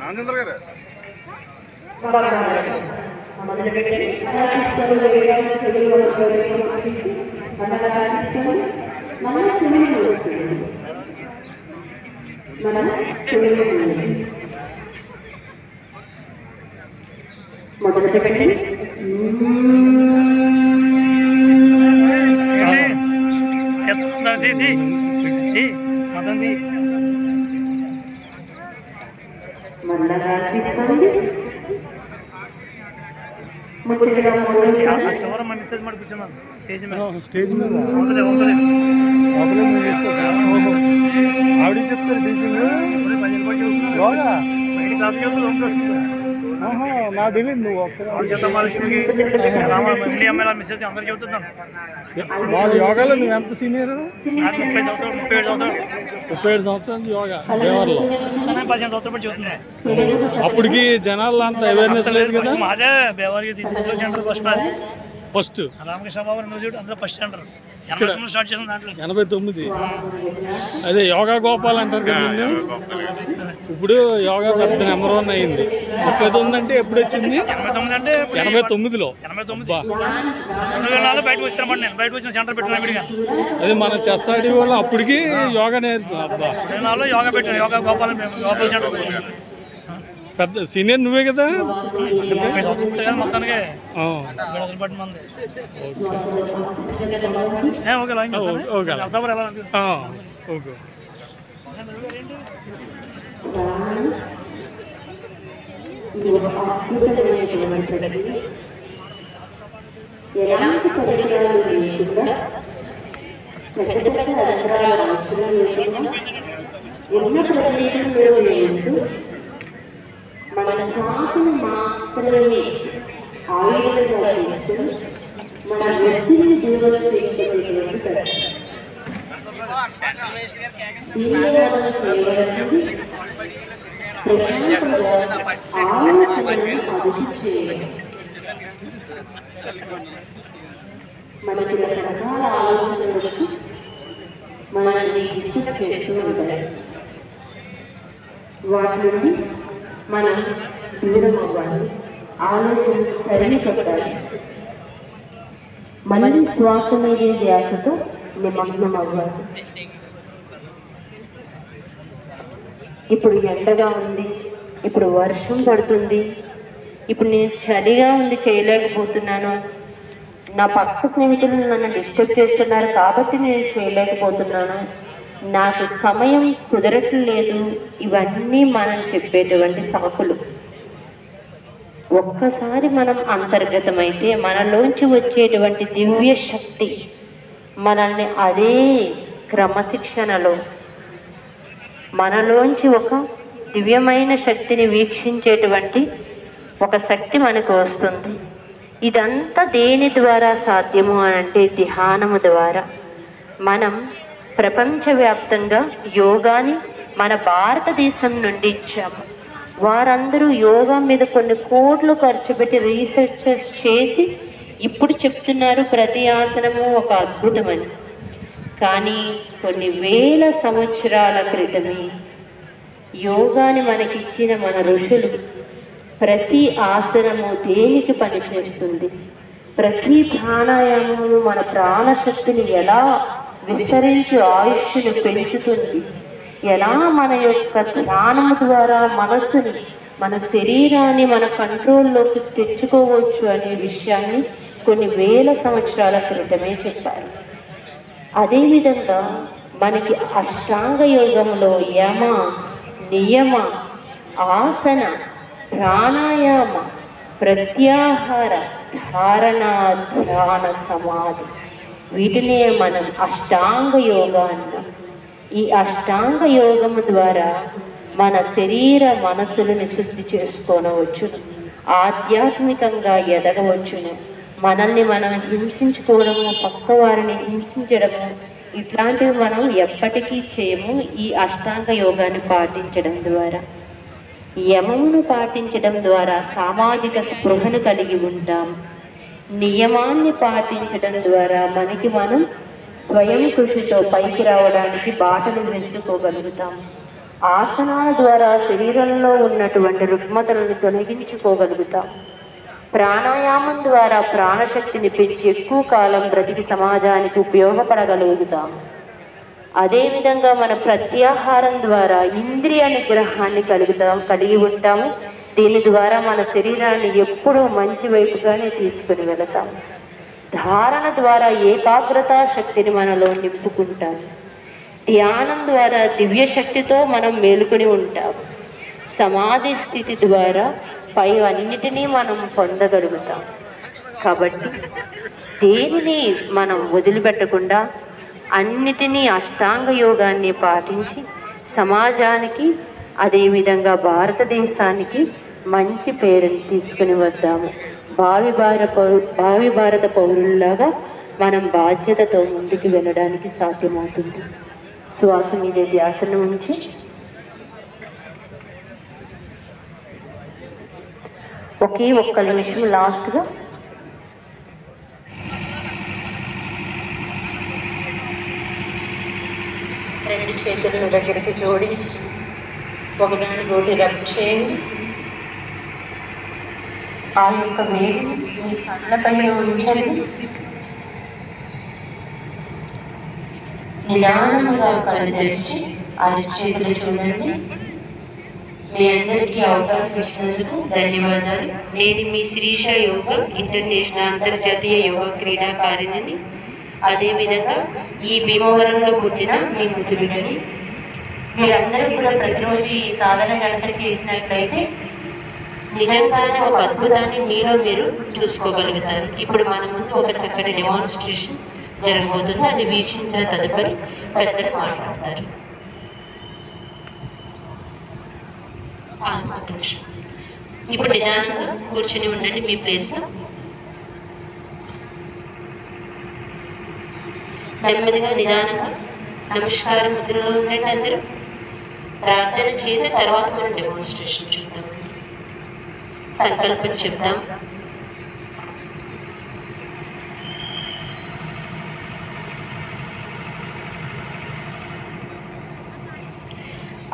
రాజేంద్ర గారు మొదలు పెట్టండి. స్టేజ్ మీద ఆవిడ చెప్తారు టీచింగ్ నాకు తెలియదు. నువ్వు వాళ్ళు యోగాలో నువ్వు ఎంత సీనియర్? 37 సంవత్సరాల యోగా దేవర్లో. అప్పటికి జనాల్లో అంత అవేర్నెస్ లేదు కదా. ఫస్ట్ రామకృష్ణ బాబు అందరూ ఫస్ట్ అంటారు. 89 అదే యోగా గోపాల్ అంటారు కదా. ఇప్పుడు యోగా పెద్ద నెంబర్ 1 అయింది. 39 అంటే ఎప్పుడు వచ్చింది? 89లో. 2004 బయటకు వచ్చారన్నమాట. నేను బయటకు వచ్చిన సెంటర్ పెట్టిన అది మన చెస్ ఆడి వాళ్ళు అప్పటికి యోగా నేర్చుకున్నా. అబ్బా 2004లో యోగా పెట్టాను. యోగా గోపాల్ సెంటర్ పెద్ద సీనియర్ నువ్వే కదా. మొత్తానికి ఓకే. ఎలాంటి పరికరాలు లేకుండా పెద్ద పెద్ద యంత్రాలు అవసరం లేకుండా ఉన్న ప్రదేశంలో లేదు. మన శ్వాసను మాత్రమే ఆయుధంగా చేసుకుని మన వ్యక్తిని దూరం చేసేటువంటి దీనిలో మనం చేయవలసింది ప్రశాంతంగా ఆలోచనలను అభివృద్ధి చేయాలి. మనకి రకరకాల ఆలోచనలకు మనల్ని డిస్టర్బ్ చేస్తూ ఉంటాయి. వాటి నుండి మనం దూరం అవ్వాలి. ఆలోచన సరిని పెట్టాలి. మళ్ళీ శ్వాస మీద ధ్యాసతో నిమగ్నం అవ్వాలి. ఇప్పుడు ఎండగా ఉంది, ఇప్పుడు వర్షం పడుతుంది, ఇప్పుడు నేను చలిగా ఉంది చేయలేకపోతున్నాను, నా పక్క స్నేహితులు నన్ను డిస్టర్బ్ చేస్తున్నారు కాబట్టి నేను చేయలేకపోతున్నాను, నాకు సమయం కుదరట్లేదు, ఇవన్నీ మనం చెప్పేటువంటి సాకులు. ఒక్కసారి మనం అంతర్గతమైతే మనలోంచి వచ్చేటువంటి దివ్య శక్తి మనల్ని అదే క్రమశిక్షణలో మనలోంచి ఒక దివ్యమైన శక్తిని వీక్షించేటువంటి ఒక శక్తి మనకు వస్తుంది. ఇదంతా దేని ద్వారా సాధ్యము అనంటే ధ్యానము ద్వారా. మనం ప్రపంచవ్యాప్తంగా యోగాని మన భారతదేశం నుండి ఇచ్చాము. వారందరూ యోగా మీద కొన్ని కోట్లు ఖర్చు పెట్టి రీసెర్చెస్ చేసి ఇప్పుడు చెప్తున్నారు ప్రతి ఆసనము ఒక అద్భుతమని. కానీ కొన్ని వేల సంవత్సరాల క్రితమే యోగాని మనకిచ్చిన మన ఋషులు ప్రతి ఆసనము దేనికి పనిచేస్తుంది, ప్రతి ప్రాణాయామము మన ప్రాణశక్తిని ఎలా విస్తరించి ఆయుష్ను పెంచుతుంది, ఎలా మన యొక్క ధ్యానము ద్వారా మనస్సుని మన శరీరాన్ని మన కంట్రోల్లోకి తెచ్చుకోవచ్చు అనే విషయాన్ని కొన్ని వేల సంవత్సరాల క్రితమే చెప్పారు. అదేవిధంగా మనకి అష్టాంగ యోగంలో యమ, నియమ, ఆసన, ప్రాణాయామ, ప్రత్యాహార, ధారణ, ధ్యాన, సమాధి, వీటినే మనం అష్టాంగ యోగా అన్నాం. ఈ అష్టాంగ యోగము ద్వారా మన శరీర మనస్సులను శుద్ధి చేసుకోనవచ్చును, ఆధ్యాత్మికంగా ఎదగవచ్చును. మనల్ని మనం హింసించుకోవడము, పక్క వారిని హింసించడము ఇట్లాంటివి మనం ఎప్పటికీ చేయము. ఈ అష్టాంగ యోగాన్ని పాటించడం ద్వారా, యమమును పాటించడం ద్వారా సామాజిక స్పృహను కలిగి ఉంటాం. నియమాన్ని పాటించడం ద్వారా మనకి మనం స్వయం కృషితో పైకి రావడానికి బాటలు వేసుకోగలుగుతాం. ఆసనాల ద్వారా శరీరంలో ఉన్నటువంటి రుగ్మతలను తొలగించుకోగలుగుతాం. ప్రాణాయామం ద్వారా ప్రాణశక్తిని పెంచి ఎక్కువ కాలం బ్రతికి సమాజానికి ఉపయోగపడగలుగుతాం. అదేవిధంగా మన ప్రత్యాహారం ద్వారా ఇంద్రియ నిగ్రహాన్ని కలిగి ఉంటాము. దీని ద్వారా మన శరీరాన్ని ఎప్పుడూ మంచి వైపుగానే తీసుకుని వెళతాం. ధారణ ద్వారా ఏకాగ్రతా శక్తిని మనలో నింపుకుంటాం. ధ్యానం ద్వారా దివ్య శక్తితో మనం మేలుకొని ఉంటాం. సమాధి స్థితి ద్వారా పై అన్నిటినీ మనం పొందగలుగుతాం. కాబట్టి దేనిని మనం వదిలిపెట్టకుండా అన్నిటినీ అష్టాంగ యోగాన్ని పాటించి సమాజానికి, అదేవిధంగా భారతదేశానికి మంచి పేరుని తీసుకుని వద్దాము. భావి భారత పౌరుల్లాగా మనం బాధ్యతతో ముందుకు వెళ్ళడానికి సాధ్యమవుతుంది. శ్వాస మీద ధ్యాసను ఉంచి ఒక్క నిమిషం లాస్ట్గా రెండు చేతులను దగ్గరికి జోడించి ఒకదాని రోటి రబ్ చేయండి. ఆ యొక్క వేడిని మీ కళ్ళపైన ఉంచండి. నిదానంగా కళ్ళు తెరిచి అరచేతులు చూడండి. మీ అందరికీ అవకాశం ఇచ్చినందుకు ధన్యవాదాలు. నేను మీ శ్రీష యోగా ఇంటర్నేషనల్ అంతర్జాతీయ యోగా క్రీడాకారిణిని, అదేవిధంగా ఈ భీమవరంలో పుట్టిన మీ ముద్దులని. మీరందరూ కూడా ప్రతిరోజు ఈ సాధన గంట చేసినట్లయితే నిజంగానే ఒక అద్భుతాన్ని మీలో మీరు చూసుకోగలుగుతారు. ఇప్పుడు మన ముందు ఒక చక్కటి డెమాన్స్ట్రేషన్ జరగబోతుంది. అది వీక్షించిన తదుపరి పెద్దలు మాట్లాడతారు. ఇప్పుడు నిదానంగా కూర్చొని ఉండండి మీ ప్లేస్లో. నెమ్మదిగా నిదానంగా నమస్కారం ముద్రలో ఉండండి. అందరూ ప్రార్థన చేసి తర్వాత మనం డెమాన్స్ట్రేషన్ చూద్దాం. సంకల్పం చెప్తాం.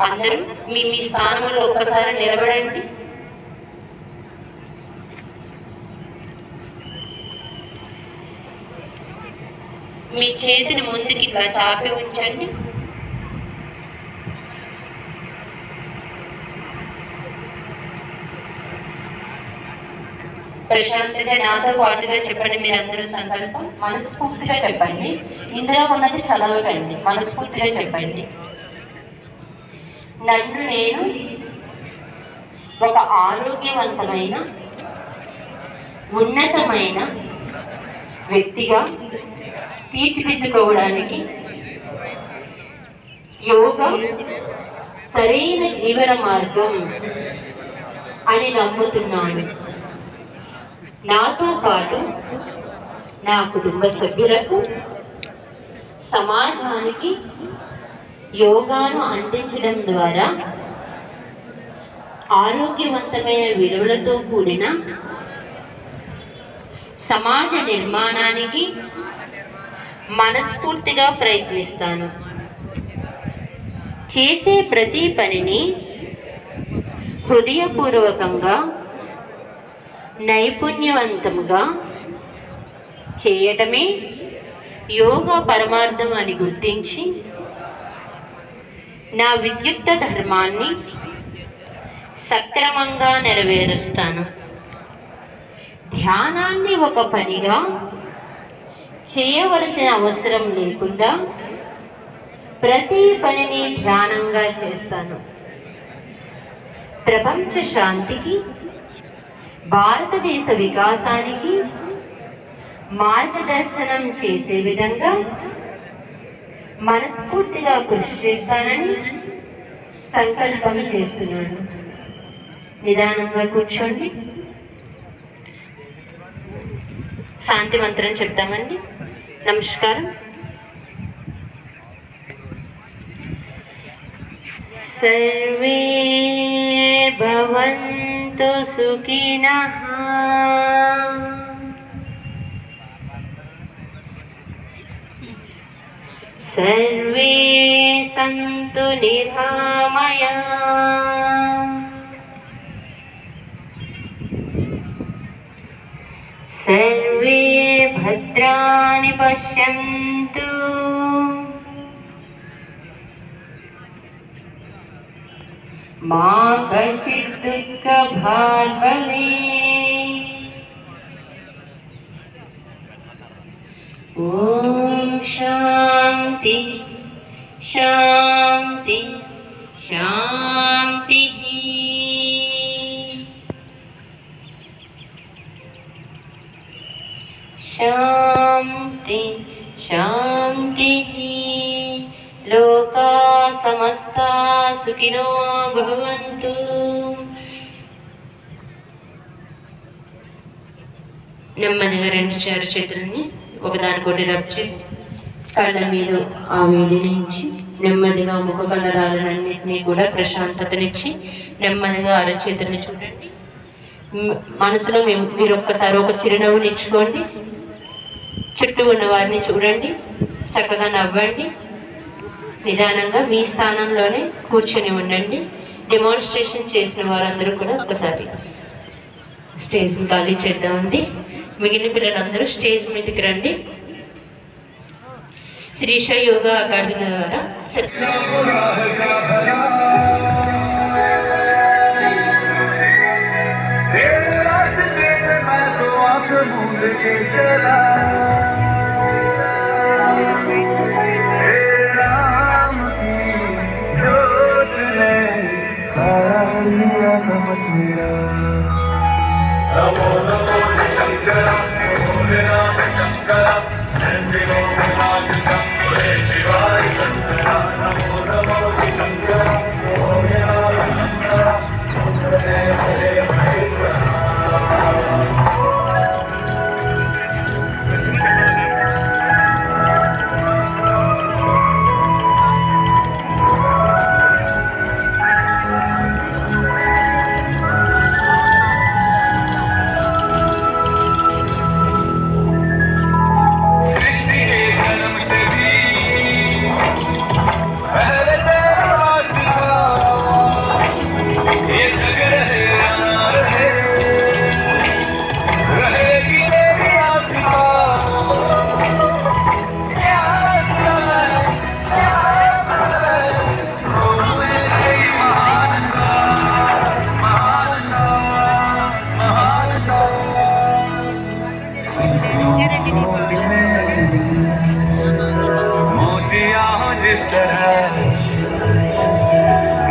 అందరూ మీ మీ స్థానంలో ఒక్కసారి నిలబడండి. మీ చేతిని ముందుకి ఇట్లా చాపి ఉంచండి. ప్రశాంతంగా నాతో పాటుగా చెప్పండి. మీరందరూ సంకల్పం మనస్ఫూర్తిగా చెప్పండి. ఇందులో ఉన్నది చదవకండి, మనస్ఫూర్తిగా చెప్పండి. నన్ను నేను ఒక ఆరోగ్యవంతమైన ఉన్నతమైన వ్యక్తిగా తీర్చిదిద్దుకోవడానికి యోగా సరైన జీవన మార్గం అని నమ్ముతున్నాను. నాతో పాటు నా కుటుంబ సభ్యులకు, సమాజానికి యోగాను అందించడం ద్వారా ఆరోగ్యవంతమైన విలువలతో కూడిన సమాజ నిర్మాణానికి మనస్ఫూర్తిగా ప్రయత్నిస్తాను. చేసే ప్రతి పనిని హృదయపూర్వకంగా, నైపుణ్యవంతంగా చేయటమే యోగా పరమార్థం అని గుర్తించి నా విద్యుక్త ధర్మాన్ని సక్రమంగా నెరవేరుస్తాను. ధ్యానాన్ని ఒక పనిగా చేయవలసిన అవసరం లేకుండా ప్రతి పనిని ధ్యానంగా చేస్తాను. ప్రపంచ శాంతికి, భారతదేశ వికాసానికి మార్గదర్శనం చేసే విధంగా మనస్ఫూర్తిగా కృషి చేస్తానని సంకల్పం చేస్తున్నాను. నిదానంగా కూర్చోండి. శాంతి మంత్రం చెప్తామండి. నమస్కారం. సర్వే భవంతు సుఖినః. సర్వే సంతు నిరామయాః. సర్వే భద్రాణి పశ్యంతు. మా కచిత్ దుఃఖభాగ్ భవేత్. ఓం శాంతి శాంతి శాంతి. శాంతి శాంతి. లోకా సమస్తా సుఖినో భవంతు. నెమ్మదిగా రెండు చేతులని ఒకదానికొకటి రబ్ చేసి కళ్ళ మీద ఆ వేడిని ఇచ్చి నెమ్మదిగా ముఖ కళ్ళరాలన్నింటినీ కూడా ప్రశాంతతనిచ్చి నెమ్మదిగా అరచేతుల్ని చూడండి. మనసులో మీరు ఒక్కసారి ఒక చిరునవ్వు నిచ్చుకోండి. చుట్టూ ఉన్న వారిని చూడండి. చక్కగా నవ్వండి. నిదానంగా మీ స్థానంలోనే కూర్చొని ఉండండి. డెమాన్స్ట్రేషన్ చేసిన వారందరూ కూడా ఒకసారి స్టేజ్ని ఖాళీ చేద్దామండి. మిగిలిన పిల్లలందరూ స్టేజ్ మీదకి రండి. శ్రీష యోగా అకాడమీ ద్వారా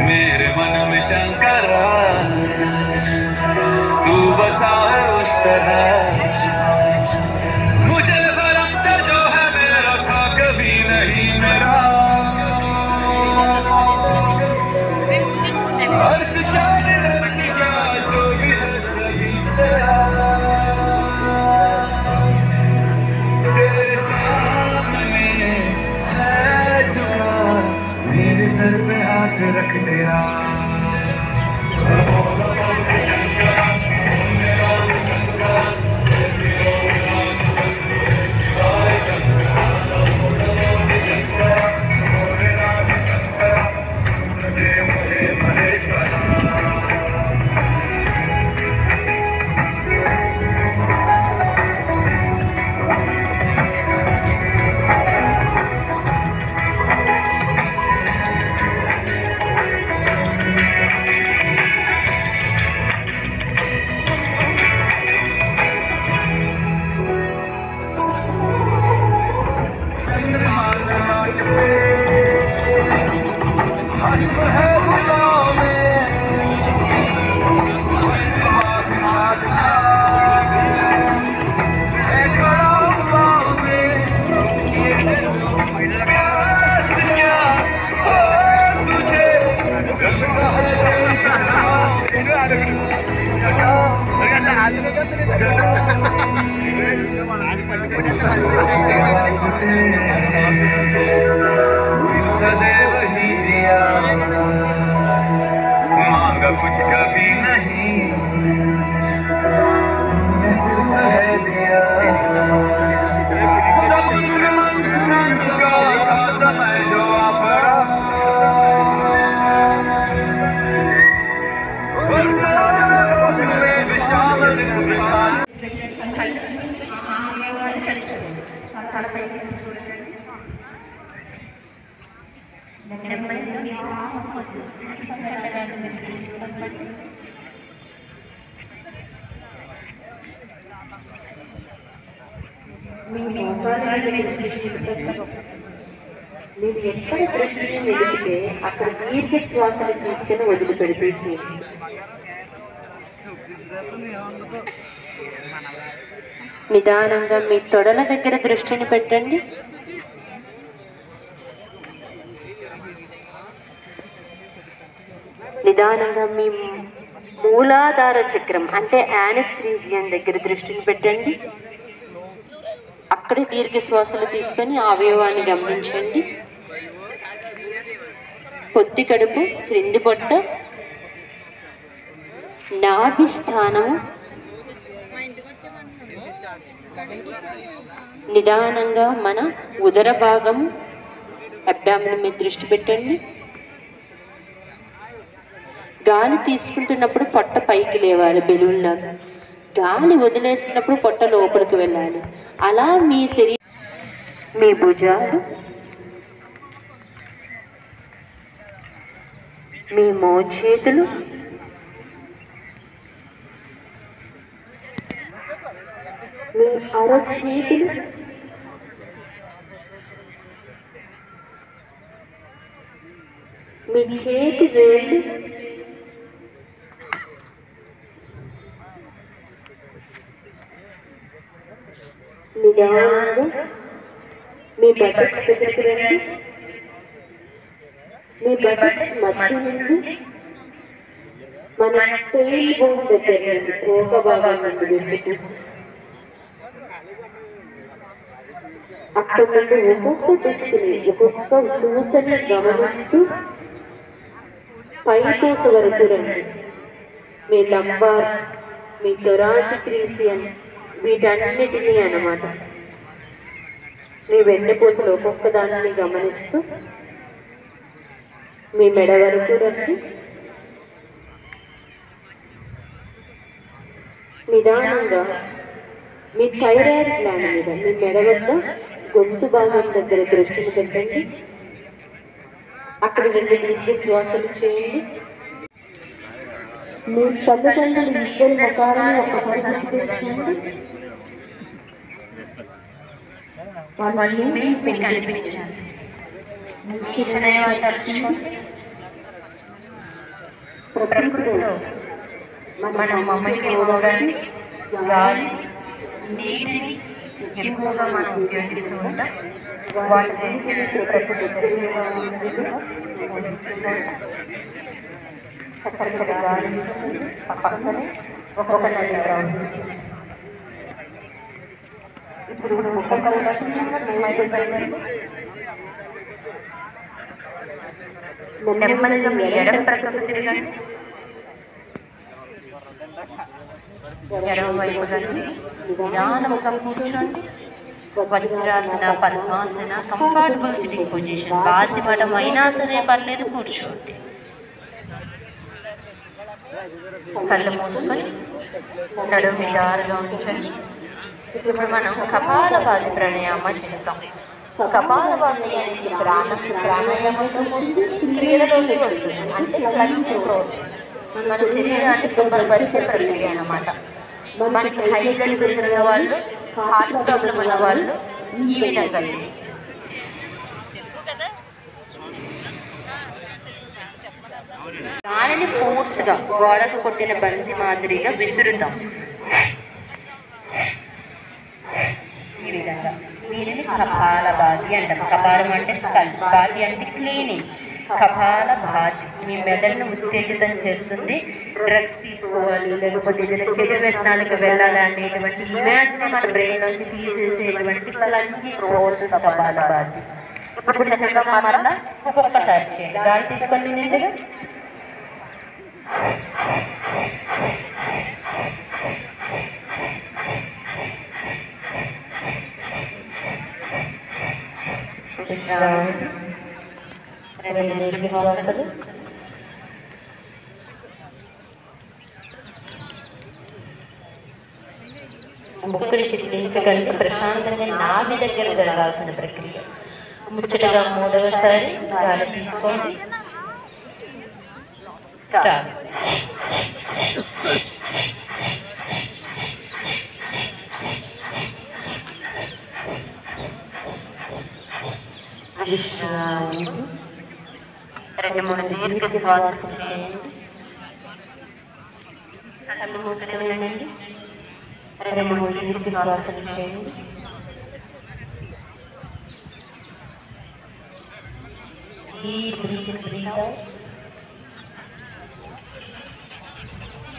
मेरे मन में शंकर तू बसा है उस तरह। मुझे भरम जो है मेरा था कभी नहीं मेरा। अर्थ जाने क्या जो भी है सभी तेरा। तेरे सामने है झुका मेरे सर पे हाथ रख तेरा। सदैव ही जिया मांगा कुछ कभी नहीं तुमने सिर्फ है दिया समुद्र मंथन का था समय जो आ पड़ा विशाल विकास మీరు ఎక్కడ దృష్టిని వెలిగితే అక్కడ దీర్ఘ శ్వాసలు తీసుకుని వదిలిపెడితే నిదానంగా మీ తొడల దగ్గర దృష్టిని పెట్టండి. నిదానంగా మీ మూలాధార చక్రం అంటే యానస్థీసియా దగ్గర దృష్టిని పెట్టండి. అక్కడే దీర్ఘ శ్వాసలు తీసుకొని అవయవాన్ని గమనించండి. పొత్తి కడుపు, క్రింది పొట్ట, నాభి స్థానము, నిదానంగా మన ఉదర భాగం అబ్డామిన్ మీద దృష్టి పెట్టండి. గాలి తీసుకుంటున్నప్పుడు పొట్ట పైకి లేవాలి బెలూన్లాగా, గాలి వదిలేసినప్పుడు పొట్ట లోపలికి వెళ్ళాలి. అలా మీ శరీరం, మీ భుజాలు, మీ మోచేతులు, మీ అరచేతులు, మీ చేతి వేళ్ళు, నిదానంగా మీ బటక్ దగ్గరికి రండి. మీ బటక్ మధ్య నుండి మన టెయిల్ బోన్ దగ్గర నుండి రోగ భాగం నుండి అక్కడ నుండి ఒక్కొక్క దృష్టిని ఒక్కొక్క దూసని గమనిస్తూ పైకోస వరకు రండి. మీ లంబార్, మీ థొరాసిక్ రీజియన్, వీటన్నిటినీ అన్నమాట. మీ వెన్నెపూసలు ఒక్కొక్క దానిని గమనిస్తూ మీ మెడ వరకు రండి. నిదానంగా మీ థైరాయిడ్ గ్లాండ్ మీద, మీ మెడ వద్ద గొంతు భాగం దగ్గర దృష్టిని పెట్టండి. అక్కడ 2 దీర్ఘ శ్వాసలు చేయండి. మీ తల్లిదండ్రులు ఇద్దరి ముఖాలను ఒక్కసారి తెచ్చుకోండి. వాళ్ళు మీకు కనిపించాలి. ప్రకృతిలో మన మమ్మల్ని ఓడడానికి గాలి, నీటిని ఎక్కువగా మనం ఉపయోగిస్తూ ఉంటాం. వాటి ప్రకృతి చక్కటి గాలి పక్కనే ఒక నది ప్రవహిస్తుంది. ఇప్పుడు నెమ్మదిగా మీ ఎడమ ప్రక్కకు తిరగండి. ఎడమ వైపు నిదానంగా కూర్చోండి. Vajrasana, padmasana, comfortable sitting position. బాసిమఠం అయినా సరే పర్లేదు, కూర్చోండి. కళ్ళు మూసుకొని నడుము నిటారుగా ఉంచండి. ఇప్పుడు మనం కపాలభాతి ప్రాణాయామ చేస్తాం. కపాలభాతి అనేది ప్రాణాయామంలో క్రియలలోకి వస్తుంది. అంటే మన శరీరాన్ని శుభ్రపరిచే ప్రక్రియ అన్నమాట. మనకి హై బ్లడ్ ప్రెషర్ ఉన్న వాళ్ళు, హార్ట్ ప్రాబ్లం ఉన్న వాళ్ళు ఈ విధంగా చేయాలి. దానిని ఫోర్స్గా గోడకు కొట్టిన బంతి మాదిరిగా విసురుతాం. ఈ విధంగా దీనిని కపాలభాతి అంటాం. కపాలం అంటే స్కల్, భాతి అంటే క్లీనింగ్. కపాల భాతి, మీ మెదడును ఉత్తేజితం చేస్తుంది. డ్రగ్స్ తీసుకోవాలి లేకపోతే ఏదైనా చెడు వ్యసనాలకు వెళ్ళాలి అనేటువంటి ఇమాజిన్ మన బ్రెయిన్ నుంచి తీసేసేటువంటి క్లంజీ ప్రాసెస్ కపాల భాతి. ఇప్పుడు చక్కగా మరలా ఒక్కొక్కసారి చేయండి. గాలి తీసుకోండి నిండుగా. శ్వాసలు ముక్కుని చిత్రించగలిగి ప్రశాంతంగా నాభి దగ్గర జరగాల్సిన ప్రక్రియ. ముచ్చటగా మూడవసారి గాలి తీసుకోండి. స్టార్ట్. రెండు మూడు దీర్ఘ శ్వాసలు చేయండి. కళ్ళు మూసుకునండి. రెండు మూడు దీర్ఘ శ్వాసలు చేయండి.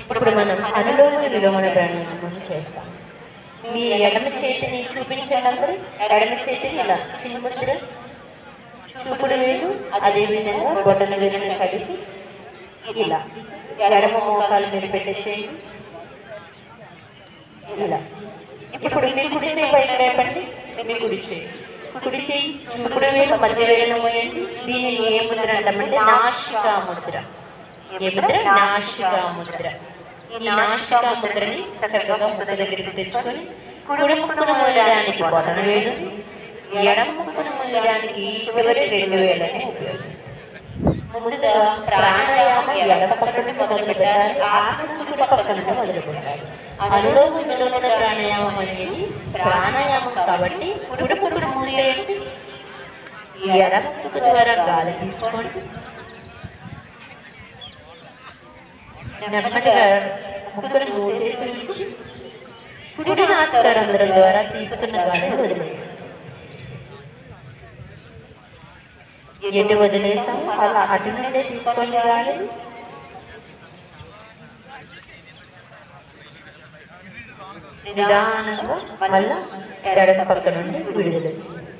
ఇప్పుడు మనం అనులోమ విలోమ ప్రాణాయామం చేస్తాం. మీ ఎడమ చేతిని చూపించండి. అందరూ ఎడమ చేతిని ఇలా చిన్ముద్ర, చూపుడు వేలు, అదేవిధంగా బొట్టన వేలుని కలిపి ఇలా ఎడమ మోకాల మీద పెట్టేసేయండి. ఇలా ఇప్పుడు మీ కుడి చేయి పైకి లేపండి. మీ కుడి చేయి చూపుడు వేలు మధ్య వేలును మోయండి. దీనిని ఏ ముద్ర అంటామంటే నాసికా ముద్ర. ఏ ముద్ర? నాసికా ముద్ర. ఈ నాసికా ముద్రని చక్కగా ముద్ర దగ్గరికి తెచ్చుకొని కుడి ముక్కును మోయడానికి బొటన వేలు, ఎడమ ముక్కును మోయడానికి చివరి రెండు వేలని ఉపయోగిస్తాం. ముందుగా ప్రాణాయామం ఎడమ పక్క నుండి మొదలు పెట్టాలి, ఆసనం కుడి పక్క నుండి మొదలు పెట్టాలి. అనులోమ విలోమ ప్రాణాయామం అనేది ప్రాణాయామం కాబట్టి కుడి ముక్కును మూసేయండి. ఎడమ ముక్కు ద్వారా గాలి తీసుకోండి. నెమ్మదిగా ముక్కును మూసేసి ఉంచి కుడి నాసికారంధ్రం ద్వారా తీసుకున్న గాలిని వదిలేయండి. ఎటు వదిలేసాం అలా అటు నుండే తీసుకోండి గాలిని. నిదానంగా మళ్ళా ఎడమ పక్క నుండి విడుదల చేయండి.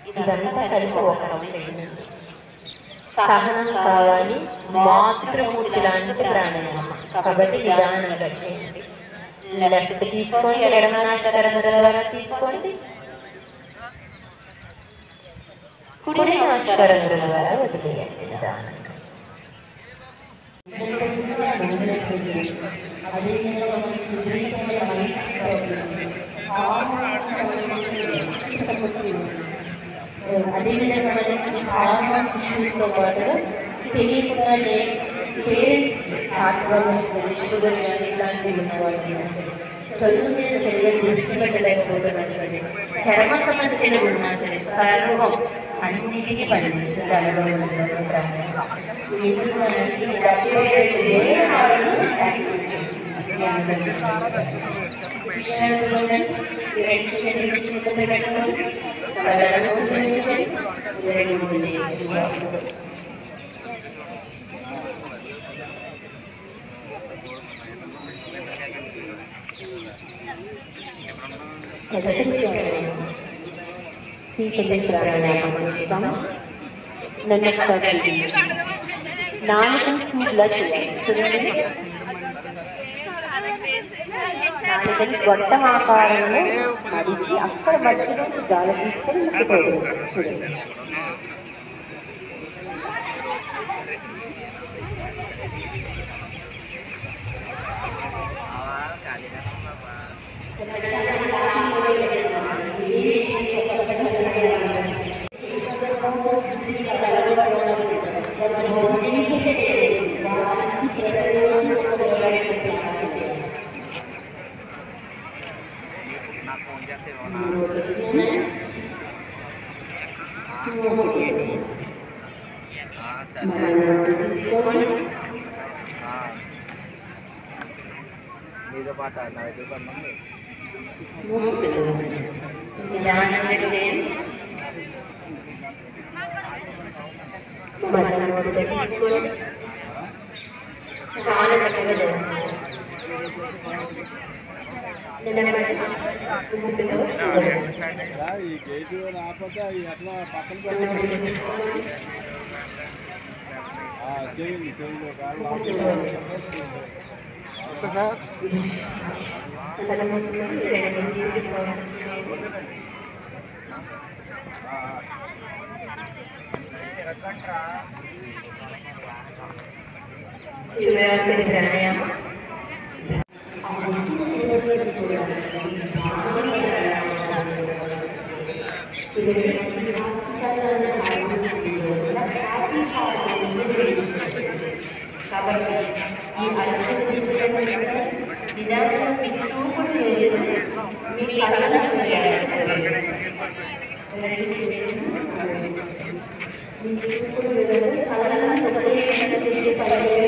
ఇదంతా కలిపి ఒక రౌండ్ వేయండి. సహనం కావాలి, మాతృమూర్తి లాంటి ప్రాణాయామం కాబట్టి నిదానంగా చేయండి. లెఫ్ట్ తీసుకోండి, ఎడమ నాసికారంధ్రం ద్వారా తీసుకోండి. కుడి నాసికారంధ్రం ద్వారా వదిలేయండి నిదానంగా. అదేవిధంగా మనకి హార్మోన్స్ ఇష్యూస్తో పాటుగా తెలియకుండానే పేరెంట్స్ హార్ట్ ప్రాబ్లమ్స్ కానీ షుగర్ కానీ ఇట్లాంటివి ఉన్నవాళ్ళైనా సరే, చదువు మీద సరిగ్గా దృష్టి పెట్టలేకపోతున్నా సరే, చర్మ సమస్యలు ఉన్నా సరే, సర్వం అన్నిటికీ పనిచేస్తుంది అనుభవం ప్రాణాయామం. ఎందుకు అనేది 72,000 హార్మోన్లు యాక్టివేట్ చేస్తుంది ఈ అనుభవం. విషయాలు రెండు చేతులు చేతులు పెట్టుకోండి. కళ్ళను మూసించండి. రెండు మూడు శ్వాసలు. శీతలి ప్రాణాయామం చేస్తాము. నాలుగు చూపులా చూడండి. నాలుగని గొట్టం ఆకారంలో మడిచి అక్కడ మధ్యలో గాలి తీసుకొని ముక్కుపోతుంది. చూడండి. నిదానంగా చేయండి. చాలా చక్కగా చేస్తున్నారు. ఈ గేట్ రాకపోతే అట్లా పక్కన చేయండి చేయండి సార్. కాబట్టి ఈ అలసట మీ చూపుడు మీ కళ్ళను మీ చూపుడు కళ్ళను